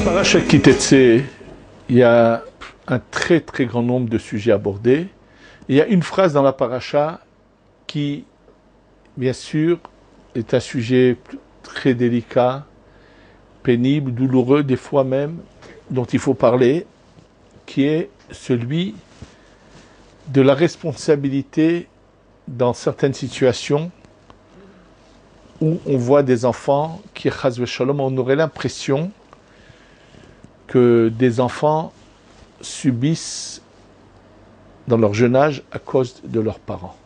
Parashat Kitetse, il y a un très très grand nombre de sujets abordés. Il y a une phrase dans la paracha qui, bien sûr, est un sujet très délicat, pénible, douloureux, des fois même, dont il faut parler, qui est celui de la responsabilité dans certaines situations où on voit des enfants qui, chas v'shalom, on aurait l'impression que des enfants subissent dans leur jeune âge à cause de leurs parents.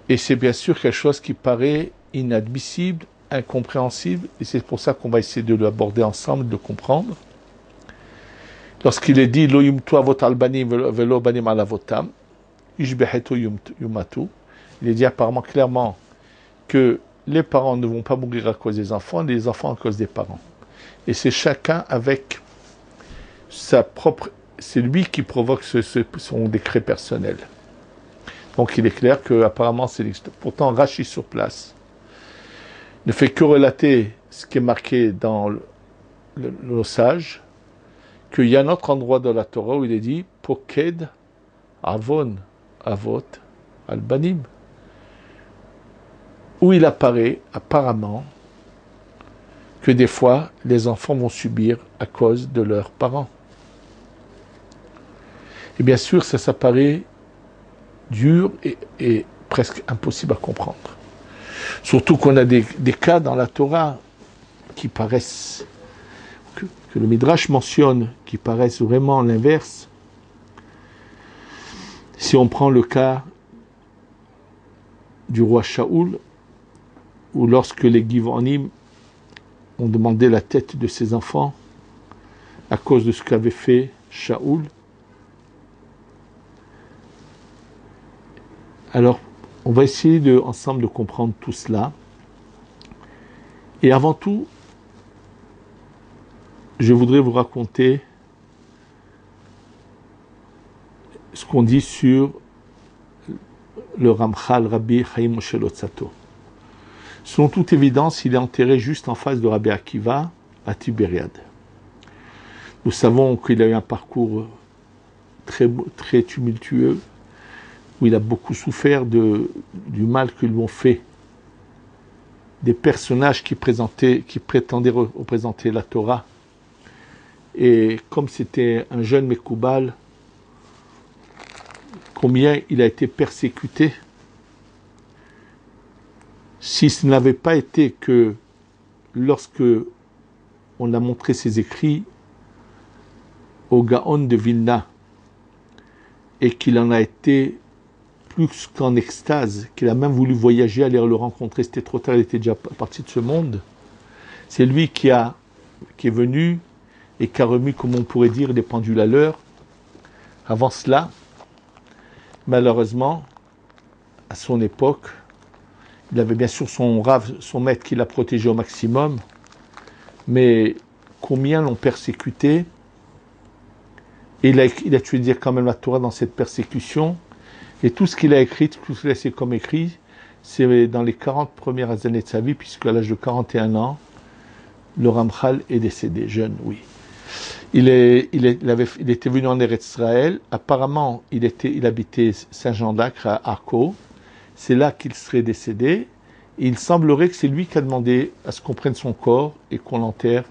Et c'est bien sûr quelque chose qui paraît inadmissible, incompréhensible, et c'est pour ça qu'on va essayer de l'aborder ensemble, de comprendre. Lorsqu'il est dit Lo yumtu avot al banim velo banim al avotam, ishbehetu yumatu, il est dit apparemment clairement que les parents ne vont pas mourir à cause des enfants, les enfants à cause des parents. Et c'est chacun avec sa propre... C'est lui qui provoque son décret personnel. Donc il est clair qu'apparemment c'est l'histoire. Pourtant Rashi sur place ne fait que relater ce qui est marqué dans le sage, qu'il y a un autre endroit dans la Torah où il est dit Poked Avon Avot Albanim, où il apparaît apparemment que des fois les enfants vont subir à cause de leurs parents. Et bien sûr, ça paraît dur et presque impossible à comprendre. Surtout qu'on a des cas dans la Torah qui paraissent, que le Midrash mentionne, qui paraissent vraiment l'inverse. Si on prend le cas du roi Shaoul, où lorsque les Givonim ont demandé la tête de ses enfants à cause de ce qu'avait fait Shaoul. Alors, on va essayer ensemble de comprendre tout cela. Et avant tout, je voudrais vous raconter ce qu'on dit sur le Ramchal Rabbi Chaim Moshe Lotzato. Selon toute évidence, il est enterré juste en face de Rabbi Akiva, à Tibériade. Nous savons qu'il a eu un parcours très, très tumultueux, où il a beaucoup souffert du mal que lui ont fait des personnages qui prétendaient représenter la Torah. Et comme c'était un jeune Mekoubal, combien il a été persécuté. Si ce n'avait pas été que lorsque on a montré ses écrits au Gaon de Vilna et qu'il en a été plus qu'en extase, qu'il a même voulu voyager, aller le rencontrer, c'était trop tard, il était déjà parti de ce monde, c'est lui qui est venu et qui a remis, comme on pourrait dire, les pendules à l'heure. Avant cela, malheureusement, à son époque, il avait bien sûr son Rav, son maître qui l'a protégé au maximum, mais combien l'ont persécuté, et il a tué dire quand même la Torah dans cette persécution, et tout ce qu'il a écrit, tout ce qu'il a laissé comme écrit, c'est dans les 40 premières années de sa vie, puisque à l'âge de 41 ans, le Ramchal est décédé, jeune, oui. Il était venu en Eretz Israël, apparemment il habitait Saint-Jean d'Acre à Arco. C'est là qu'il serait décédé, et il semblerait que c'est lui qui a demandé à ce qu'on prenne son corps et qu'on l'enterre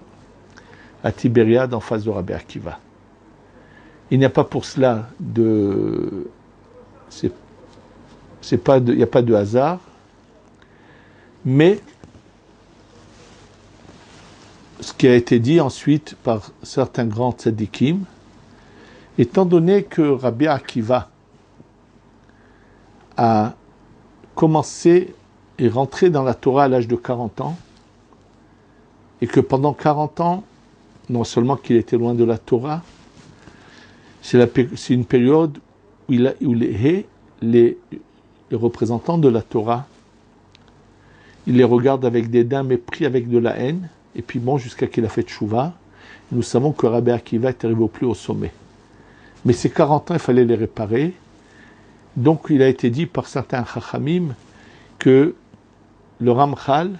à Tibériade en face de Rabbi Akiva. Il n'y a pas pour cela il n'y a pas de hasard, mais ce qui a été dit ensuite par certains grands tzadikim, étant donné que Rabbi Akiva a commencé et rentré dans la Torah à l'âge de 40 ans, et que pendant 40 ans, non seulement qu'il était loin de la Torah, c'est une période où les représentants de la Torah, il les regarde avec dédain, mépris, avec de la haine, et puis bon, jusqu'à qu'il a fait tchouva, nous savons que Rabbi Akiva est arrivé au plus haut sommet. Mais ces 40 ans, il fallait les réparer. Donc il a été dit par certains chachamim que le Ramchal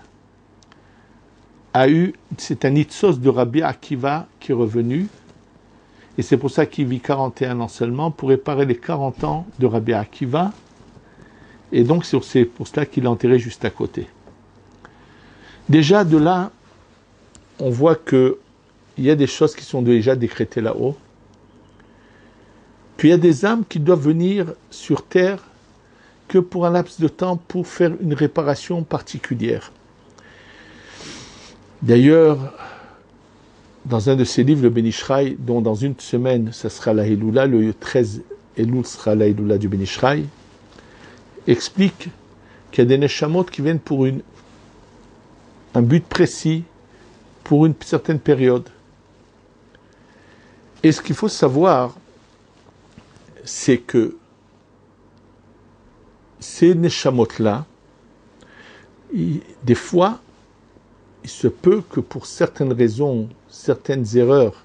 c'est un Nitzos de Rabbi Akiva qui est revenu, et c'est pour ça qu'il vit 41 ans seulement, pour réparer les 40 ans de Rabbi Akiva, et donc c'est pour cela qu'il est enterré juste à côté. Déjà de là, on voit qu'il y a des choses qui sont déjà décrétées là-haut, qu'il y a des âmes qui doivent venir sur terre que pour un laps de temps pour faire une réparation particulière. D'ailleurs, dans un de ses livres, le Ben Ishraï, dont dans une semaine, ça sera la Héloula, le 13 Elul sera la Héloula du Ben Ishraï, explique qu'il y a des Neshamot qui viennent pour un but précis, pour une certaine période. Et ce qu'il faut savoir, c'est que ces Neshamot-là, des fois, il se peut que pour certaines raisons, certaines erreurs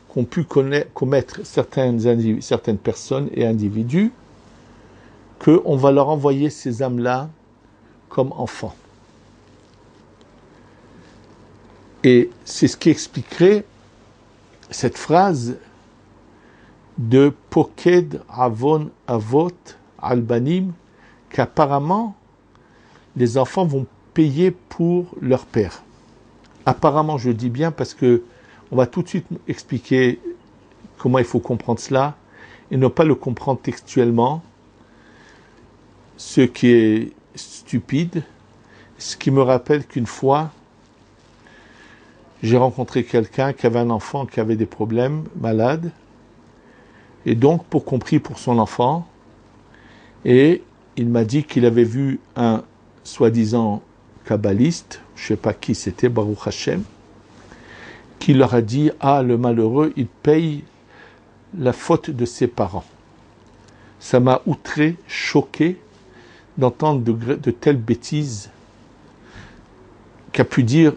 qu'ont pu commettre certaines personnes et individus, qu'on va leur envoyer ces âmes-là comme enfants. Et c'est ce qui expliquerait cette phrase de Poked Avon Avot Albanim, qu'apparemment les enfants vont payer pour leur père. Apparemment, je le dis bien parce que on va tout de suite expliquer comment il faut comprendre cela et ne pas le comprendre textuellement, ce qui est stupide, ce qui me rappelle qu'une fois, j'ai rencontré quelqu'un qui avait un enfant qui avait des problèmes, malade, et donc pour compris pour son enfant, et il m'a dit qu'il avait vu un soi-disant kabbaliste, je ne sais pas qui c'était, Baruch Hashem, qui leur a dit « Ah, le malheureux, il paye la faute de ses parents. » Ça m'a outré, choqué, d'entendre de telles bêtises qu'a pu dire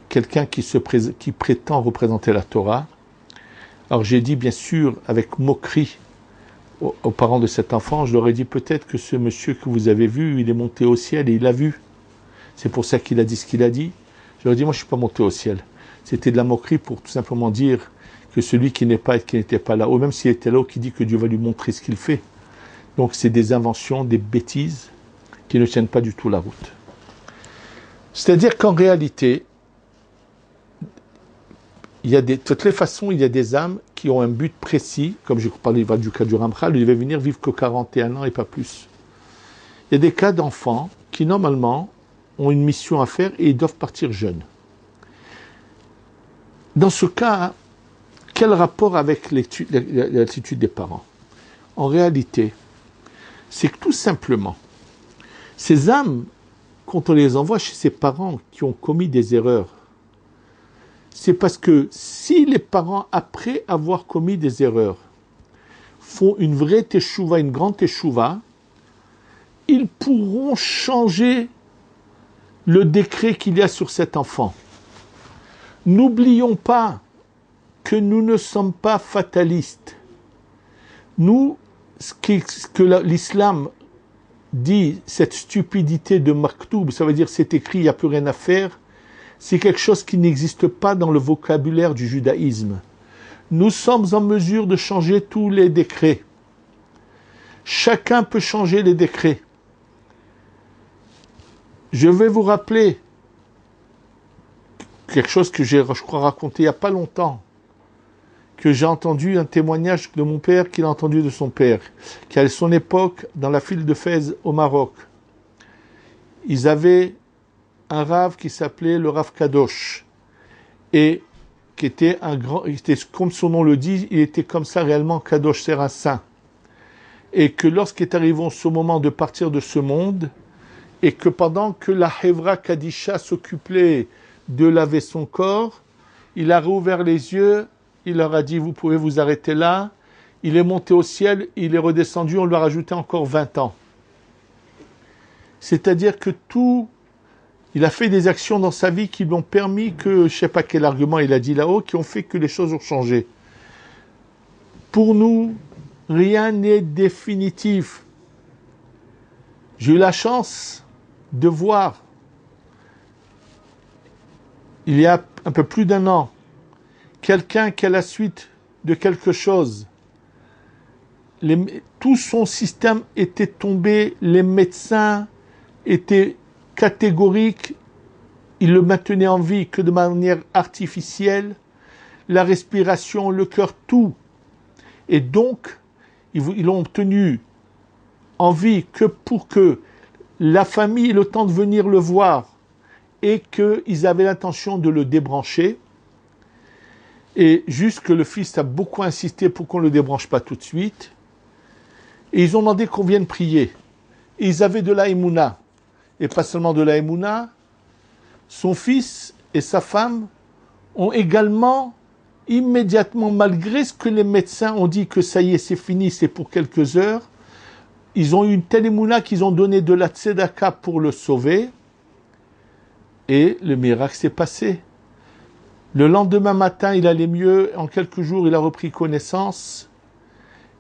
quelqu'un qui prétend représenter la Torah. Alors j'ai dit, bien sûr, avec moquerie aux parents de cet enfant, je leur ai dit peut-être que ce monsieur que vous avez vu, il est monté au ciel et il l'a vu. C'est pour ça qu'il a dit ce qu'il a dit. Je leur ai dit, moi je ne suis pas monté au ciel. C'était de la moquerie pour tout simplement dire que celui qui n'était pas là-haut, même s'il était là-haut, qui dit que Dieu va lui montrer ce qu'il fait. Donc c'est des inventions, des bêtises qui ne tiennent pas du tout la route. C'est-à-dire qu'en réalité, de toutes les façons, il y a des âmes qui ont un but précis, comme je parlais du cas du Ramchal, il devait venir vivre que 41 ans et pas plus. Il y a des cas d'enfants qui, normalement, ont une mission à faire et ils doivent partir jeunes. Dans ce cas, quel rapport avec l'attitude des parents? En réalité, c'est que tout simplement, ces âmes, quand on les envoie chez ces parents qui ont commis des erreurs, c'est parce que si les parents, après avoir commis des erreurs, font une vraie teshuva, une grande teshuva, ils pourront changer le décret qu'il y a sur cet enfant. N'oublions pas que nous ne sommes pas fatalistes. Nous, ce que l'islam dit, cette stupidité de maktoub, ça veut dire c'est écrit, il n'y a plus rien à faire, c'est quelque chose qui n'existe pas dans le vocabulaire du judaïsme. Nous sommes en mesure de changer tous les décrets. Chacun peut changer les décrets. Je vais vous rappeler quelque chose que je crois, raconté il n'y a pas longtemps, que j'ai entendu un témoignage de mon père qu'il a entendu de son père, qui à son époque, dans la ville de Fès au Maroc, ils avaient un rave qui s'appelait le Rav Kadosh, et qui était comme son nom le dit, il était comme ça réellement Kadosh, c'est un saint. Et que lorsqu'est arrivé ce moment de partir de ce monde, et que pendant que la Hevra Kadisha s'occupait de laver son corps, il a rouvert les yeux, il leur a dit, vous pouvez vous arrêter là, il est monté au ciel, il est redescendu, on lui a rajouté encore 20 ans. C'est-à-dire que il a fait des actions dans sa vie qui lui ont permis que, je ne sais pas quel argument il a dit là-haut, qui ont fait que les choses ont changé. Pour nous, rien n'est définitif. J'ai eu la chance de voir il y a un peu plus d'un an, quelqu'un qui, à la suite de quelque chose, tout son système était tombé, les médecins étaient catégoriques, ils le maintenaient en vie que de manière artificielle, la respiration, le cœur, tout. Et donc, ils l'ont tenu en vie que pour que la famille ait le temps de venir le voir et qu'ils avaient l'intention de le débrancher. Et juste que le fils a beaucoup insisté pour qu'on ne le débranche pas tout de suite. Et ils ont demandé qu'on vienne prier. Et ils avaient de la émouna. Et pas seulement de la émouna, son fils et sa femme ont également, immédiatement, malgré ce que les médecins ont dit que ça y est, c'est fini, c'est pour quelques heures, ils ont eu une telle émouna qu'ils ont donné de la tzedaka pour le sauver. Et le miracle s'est passé. Le lendemain matin, il allait mieux. En quelques jours, il a repris connaissance.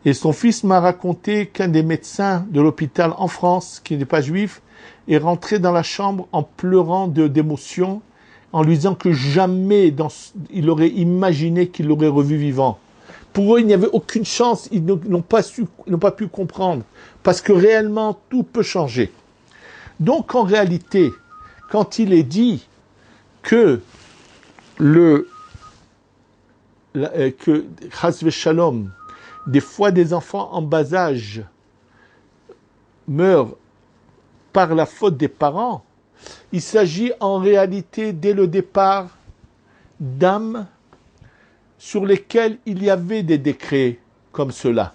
Et son fils m'a raconté qu'un des médecins de l'hôpital en France, qui n'est pas juif, est rentré dans la chambre en pleurant d'émotion, en lui disant que jamais il aurait imaginé qu'il l'aurait revu vivant. Pour eux, il n'y avait aucune chance, ils n'ont pas pu comprendre, parce que réellement, tout peut changer. Donc, en réalité, quand il est dit que Chas v'Shalom, des fois des enfants en bas âge meurent par la faute des parents, il s'agit en réalité dès le départ d'âmes sur lesquelles il y avait des décrets comme cela.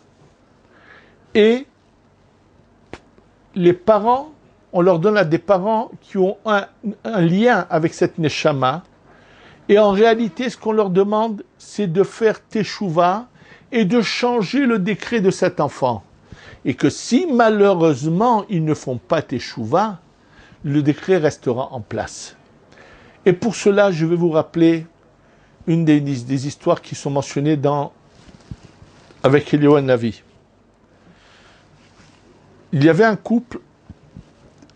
Et les parents, on leur donne à des parents qui ont un lien avec cette neshama, et en réalité ce qu'on leur demande c'est de faire teshuva et de changer le décret de cet enfant. Et que si malheureusement ils ne font pas teshuva, le décret restera en place. Et pour cela, je vais vous rappeler une des histoires qui sont mentionnées avec Eliyahu Navi. Il y avait un couple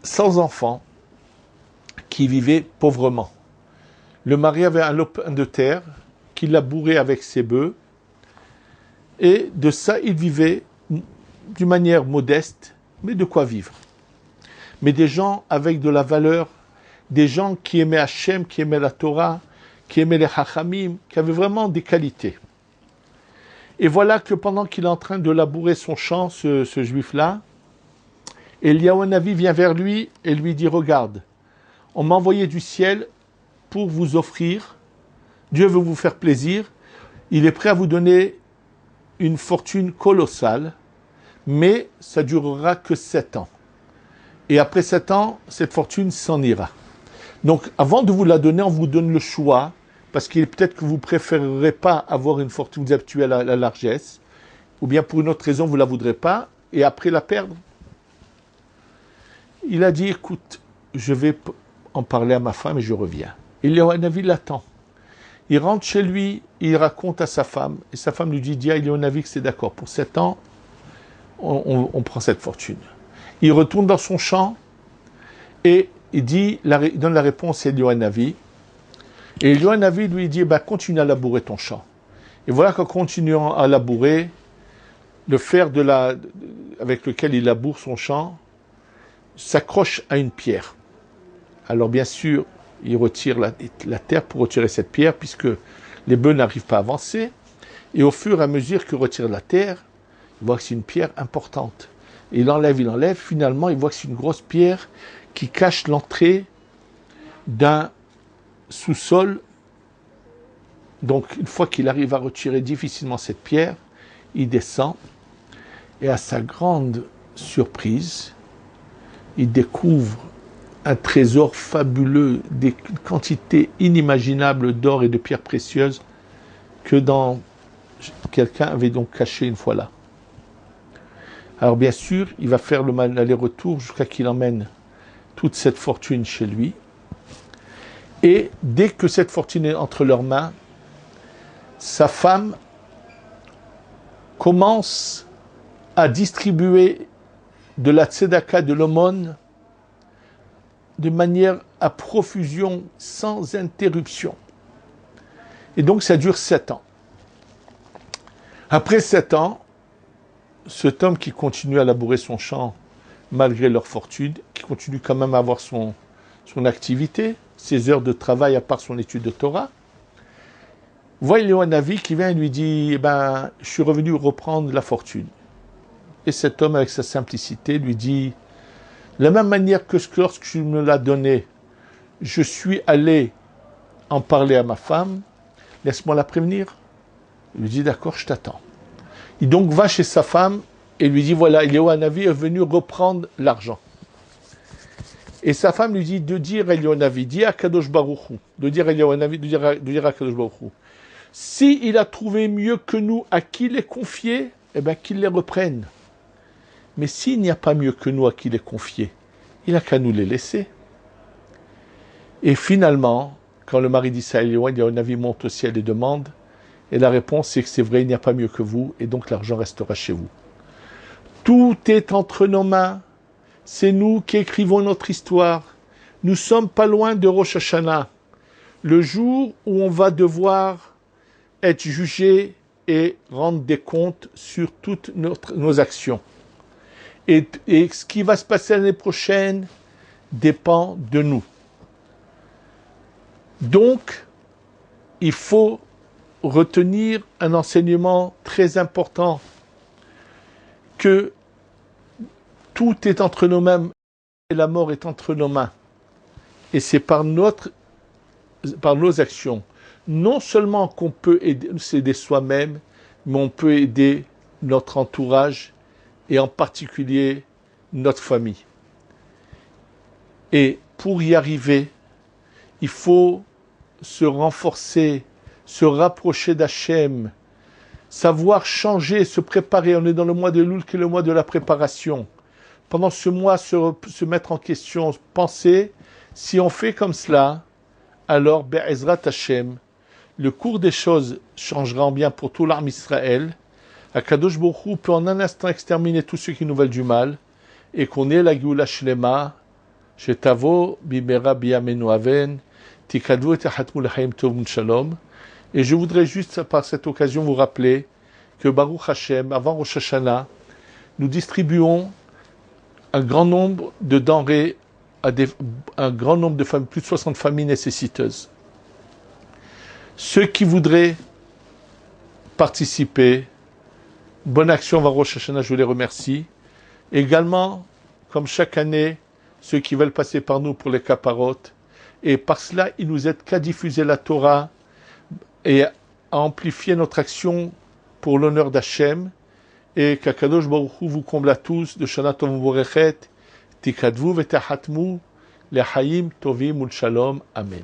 sans enfants qui vivait pauvrement. Le mari avait un lopin de terre qu'il labourait avec ses bœufs, et de ça, il vivait d'une manière modeste, mais de quoi vivre. Mais des gens avec de la valeur, des gens qui aimaient Hachem, qui aimaient la Torah, qui aimaient les Chachamim, qui avaient vraiment des qualités. Et voilà que pendant qu'il est en train de labourer son champ, ce juif-là, Eliyahu Navi vient vers lui et lui dit, regarde, on m'a envoyé du ciel pour vous offrir, Dieu veut vous faire plaisir, il est prêt à vous donner une fortune colossale, mais ça durera que 7 ans. Et après 7 ans, cette fortune s'en ira. Donc, avant de vous la donner, on vous donne le choix, parce qu'il est peut-être que vous ne préférerez pas avoir une fortune, vous habituée à la largesse, ou bien pour une autre raison, vous ne la voudrez pas, et après la perdre. Il a dit, écoute, je vais en parler à ma femme et je reviens. Eliyahu Navi l'attend. Il rentre chez lui, il raconte à sa femme, et sa femme lui dit, dis à Eliyahu Navi que c'est d'accord, pour 7 ans, on prend cette fortune. Il retourne dans son champ, et il donne la réponse à Eliyahu Navi. Et Eliyahu Navi lui dit, continue à labourer ton champ. Et voilà qu'en continuant à labourer, le fer avec lequel il laboure son champ s'accroche à une pierre. Alors bien sûr, il retire la terre pour retirer cette pierre, puisque les bœufs n'arrivent pas à avancer. Et au fur et à mesure qu'il retire la terre, il voit que c'est une pierre importante. Et il enlève, finalement, il voit que c'est une grosse pierre qui cache l'entrée d'un sous-sol. Donc, une fois qu'il arrive à retirer difficilement cette pierre, il descend, et à sa grande surprise, il découvre un trésor fabuleux, des quantités inimaginables d'or et de pierres précieuses que quelqu'un avait donc caché une fois là. Alors bien sûr, il va faire l'aller-retour jusqu'à qu'il emmène toute cette fortune chez lui. Et dès que cette fortune est entre leurs mains, sa femme commence à distribuer de la tzedaka, de l'aumône, de manière à profusion, sans interruption. Et donc ça dure 7 ans. Après 7 ans, cet homme qui continue à labourer son champ malgré leur fortune, qui continue quand même à avoir son activité, ses heures de travail à part son étude de Torah, voit Eliyahu qui vient et lui dit, je suis revenu reprendre la fortune. Et cet homme, avec sa simplicité, lui dit, de la même manière que lorsque tu me l'as donné, je suis allé en parler à ma femme, laisse-moi la prévenir. Il lui dit, d'accord, je t'attends. Il donc va chez sa femme et lui dit, voilà, Eliyahu est venu reprendre l'argent. Et sa femme lui dit de dire à Eliyahu, dis à Kadosh Baruch Hu, de dire à Eliyahu, de dire à Kadosh Baruch Hu, s'il a trouvé mieux que nous à qui les confier, qu'il les reprenne. Mais s'il n'y a pas mieux que nous à qui les confier, il n'a qu'à nous les laisser. Et finalement, quand le mari dit ça à Eliyahu monte au ciel et demande, et la réponse c'est que c'est vrai, il n'y a pas mieux que vous, et donc l'argent restera chez vous. Tout est entre nos mains, c'est nous qui écrivons notre histoire. Nous sommes pas loin de Rosh Hashanah, le jour où on va devoir être jugé et rendre des comptes sur toutes nos actions. Et ce qui va se passer l'année prochaine dépend de nous. Donc, il faut retenir un enseignement très important, que tout est entre nos mains et la mort est entre nos mains. Et c'est par nos actions, non seulement qu'on peut aider soi-même, mais on peut aider notre entourage et en particulier notre famille. Et pour y arriver, il faut se renforcer, se rapprocher d'Hachem, savoir changer, se préparer. On est dans le mois de Loul, qui est le mois de la préparation. Pendant ce mois, se mettre en question, penser, si on fait comme cela, alors, Be'ezrat Hashem, le cours des choses changera en bien pour tout l'armée Israël. Akadosh Baruch Hu peut en un instant exterminer tous ceux qui nous veulent du mal, et qu'on ait la Géoula Shlema, Shetavo, Bimera, Biyamenu Aven, Tikadvu et Tahatmu L'Chaim Tov Shalom. Et je voudrais juste, par cette occasion, vous rappeler que Baruch Hashem, avant Rosh Hashanah, nous distribuons un grand nombre de denrées à un grand nombre de familles, plus de 60 familles nécessiteuses. Ceux qui voudraient participer, bonne action avant Rosh Hashanah, je vous les remercie. Également, comme chaque année, ceux qui veulent passer par nous pour les caparotes. Et par cela, il nous aide qu'à diffuser la Torah et à amplifier notre action pour l'honneur d'Hachem. Et qu'Akadosh Baruch Hu vous comble à tous de Shana Tov U'Borechet, Tikadvu v'Tahatmu, L'Chaim Tovim U'Shalom. Amen.